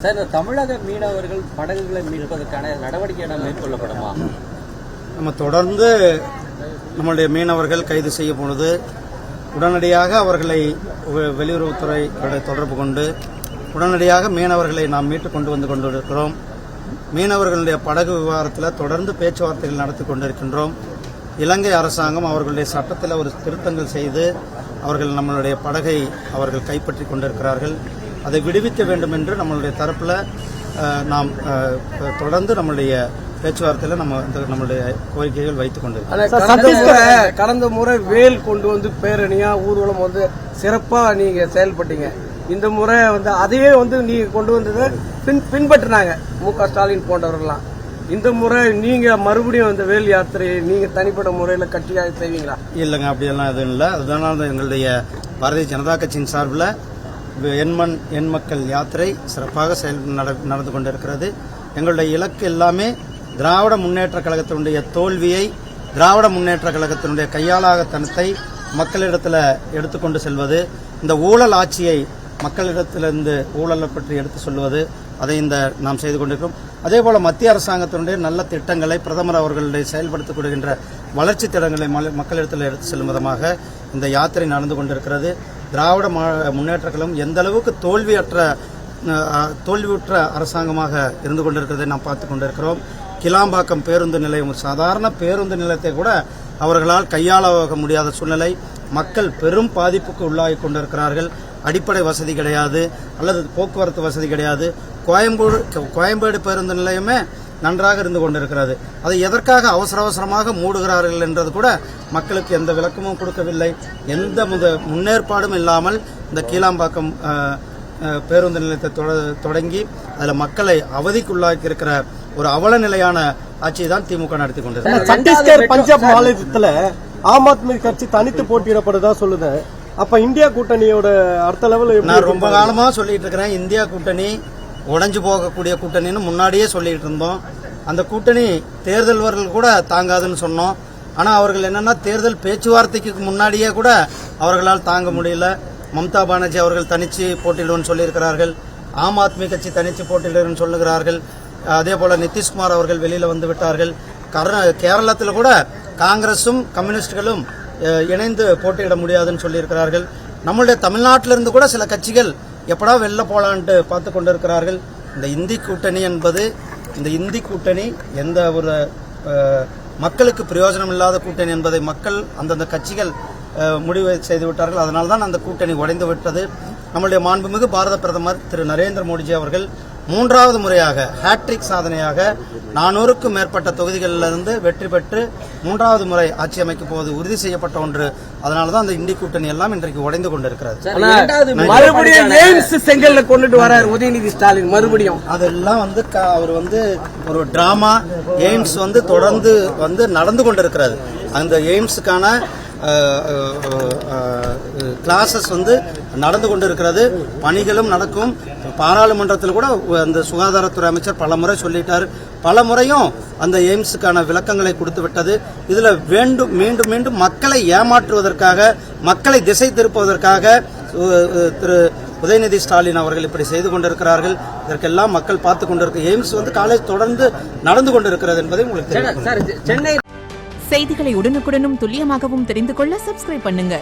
Sir, இந்த தமிழக மீனவர்கள் படகுகளை மீட்பதற்கான நடவடிக்கை மேற்கொள்ளப்படுமா? நம்ம தொடர்ந்து நம்முடைய மீனவர்கள் கைது செய்ய பொழுது உடனடியாக அவர்களை வெளியுறவுத்துறை தொடர்பு கொண்டு உடனடியாக மீனவர்களை நாம் மீட்டு கொண்டு வந்து கொண்டிருக்கிறோம். மீனவர்களுடைய படகு விவகாரத்தில் தொடர்ந்து பேச்சுவார்த்தைகள் நடத்தி கொண்டிருக்கின்றோம். இலங்கை அரசாங்கம் அவர்களுடைய சட்டத்தில் ஒரு திருத்தங்கள் செய்து அவர்கள் நம்மளுடைய படகை அவர்கள் கைப்பற்றி கொண்டிருக்கிறார்கள். அதை விடுவிக்க வேண்டும் என்று நம்மளுடைய தரப்பில் நாம் தொடர்ந்து நம்மளுடைய பேச்சுவார்த்தையில் நம்மளுடைய கோரிக்கைகள் வைத்துக் கொண்டிருக்கிறோம். கடந்த முறை வேல் கொண்டு வந்து பேரணியா ஊர்வலம் வந்து சிறப்பா நீங்க செயல்பட்டீங்க. இந்த முறை வந்து அதையே வந்து நீங்க கொண்டு வந்ததை பின்பற்றினாங்க மு.க. ஸ்டாலின் போன்றவர்கள்லாம். இந்த முறை நீங்க மறுபடியும் அந்த வேல் யாத்திரையை நீங்க தனிப்பட்ட முறையில் கட்சியாக செய்வீங்களா? இல்லைங்க, அப்படியெல்லாம் எதுவும் இல்லை. அதனால எங்களுடைய பாரதிய ஜனதா கட்சியின் சார்பில் எண்மண் எண் மக்கள் யாத்திரை சிறப்பாக நடந்து கொண்டிருக்கிறது. எங்களுடைய இலக்கு எல்லாமே திராவிட முன்னேற்ற கழகத்தினுடைய தோல்வியை, திராவிட முன்னேற்ற கழகத்தினுடைய கையாளாகத்தனத்தை மக்களிடத்தில் எடுத்துக்கொண்டு செல்வது, இந்த ஊழல் ஆட்சியை மக்களிடத்திலிருந்து ஊழலை பற்றி எடுத்து சொல்லுவது, அதை நாம் செய்து கொண்டிருக்கிறோம். அதே போல மத்திய அரசாங்கத்தினுடைய நல்ல திட்டங்களை பிரதமர் அவர்களுடைய செயல்படுத்தப்படுகின்ற வளர்ச்சி திட்டங்களை மக்களிடத்தில் எடுத்து செல்லும் விதமாக இந்த யாத்திரை நடந்து கொண்டிருக்கிறது. திராவிட முன்னேற்ற கழகம் எந்த அளவுக்கு தோல்வியுற்ற அரசாங்கமாக இருந்து கொண்டிருக்கிறதை நாம் பார்த்து கொண்டிருக்கிறோம். கிளாம்பாக்கம் பேருந்து நிலையம், சாதாரண பேருந்து நிலையத்தை கூட அவர்களால் கையாள முடியாத சூழ்நிலை. மக்கள் பெரும் பாதிப்புக்கு உள்ளாகி கொண்டிருக்கிறார்கள். அடிப்படை வசதி கிடையாது, அல்லது போக்குவரத்து வசதி கிடையாது. கோயம்பேடு பேருந்து நிலையமே நன்றாக இருந்து கொண்டிருக்கிறது. அதை எதற்காக அவசரமாக மூடுகிறார்கள் என்றது கூட மக்களுக்கு எந்த விளக்கமும் கொடுக்கவில்லை. எந்த முன்னேற்பாடும் இல்லாமல் இந்த கீழாம்பாக்கம் பேருந்து நிலையத்தை தொடங்கி அதில் மக்களை அவதிக்குள்ளாக்கி இருக்கிற ஒரு அவல நிலையான ஆட்சியை தான் திமுக நடத்தி கொண்டிருக்கிறது. சத்தீஸ்கர் பஞ்சாப் மாநிலத்தில் ஆம் ஆத்மி கட்சி தனித்து போட்டியிடப்படுதா சொல்லுது. அப்ப இந்தியா கூட்டணியோட அடுத்த லெவல் நான் ரொம்ப காலமா சொல்லிட்டு இருக்கிறேன். இந்தியா கூட்டணி உடைஞ்சு போகக்கூடிய கூட்டணின்னு முன்னாடியே சொல்லிட்டு இருந்தோம். அந்த கூட்டணி தேர்தல் வரல் கூட தாங்காதுன்னு சொன்னோம். ஆனா அவர்கள் என்னன்னா தேர்தல் பேச்சுவார்த்தைக்கு முன்னாடியே கூட அவர்களால் தாங்க முடியல. மம்தா பானர்ஜி அவர்கள் தனிச்சு போட்டியிடுவோம்னு சொல்லியிருக்கிறார்கள். ஆம் ஆத்மி கட்சி தனிச்சு போட்டியிடுன்னு சொல்லுகிறார்கள். அதே போல நிதிஷ்குமார் அவர்கள் வெளியில வந்து விட்டார்கள். கேரளத்தில் கூட காங்கிரசும் கம்யூனிஸ்டுகளும் இணைந்து போட்டியிட முடியாதுன்னு சொல்லியிருக்கிறார்கள். நம்மளுடைய தமிழ்நாட்டிலிருந்து கூட சில கட்சிகள் எப்படா வெளில போலான்ட்டு பார்த்து கொண்டிருக்கிறார்கள். இந்த இந்தி கூட்டணி எந்த ஒரு மக்களுக்கு பிரயோஜனம் இல்லாத கூட்டணி என்பதை மக்கள் அந்தந்த கட்சிகள் முடிவு செய்து விட்டார்கள். அதனால்தான் அந்த கூட்டணி உடைந்து விட்டது. நம்முடைய மாண்புமிகு பாரத பிரதமர் திரு நரேந்திர மோடிஜி அவர்கள் 3வது முறையாக ஹேட்ரிக் சாதனையாக 400க்கும் மேற்பட்ட தொகுதிகளிலிருந்து வெற்றி பெற்று 3வது முறை ஆட்சி அமைக்கும் போது உறுதி செய்யப்பட்ட ஒன்று. அதனாலதான் அந்த இந்தி கூட்டணி எல்லாம் இன்றைக்கு உடைந்து கொண்டிருக்கிறது. மறுபடியும் எய்ம்ஸ் செங்கல்ல கொண்டுட்டு வரார் உதயநிதி ஸ்டாலின். மறுபடியும் அதெல்லாம் அவர் ஒரு டிராமா. எய்ம்ஸ் தொடர்ந்து நடந்து கொண்டிருக்கிறது. அந்த எய்ம்ஸுக்கான கிளாஸஸ் நடந்து கொண்டிருக்கிறது. பணிகளும் நடக்கும். பாராளுமன்றத்தில் கூட அந்த சுகாதாரத்துறை அமைச்சர் பல முறை சொல்லிட்டார். பல முறையும் அந்த எய்ம்ஸுக்கான விளக்கங்களை கொடுத்து விட்டது. இதுல மீண்டும் மக்களை ஏமாற்றுவதற்காக, மக்களை திசை திருப்புவதற்காக திரு உதயநிதி ஸ்டாலின் அவர்கள் இப்படி செய்து கொண்டிருக்கிறார்கள். இதற்கெல்லாம் மக்கள் பார்த்து கொண்டிருக்க எய்ம்ஸ் காலேஜ் தொடர்ந்து நடந்து கொண்டிருக்கிறது என்பதை உங்களுக்கு தெரியும். செய்திகளை உடனுக்குடனும் துல்லியமாகவும் தெரிந்து கொள்ள சப்ஸ்கிரைப் பண்ணுங்க.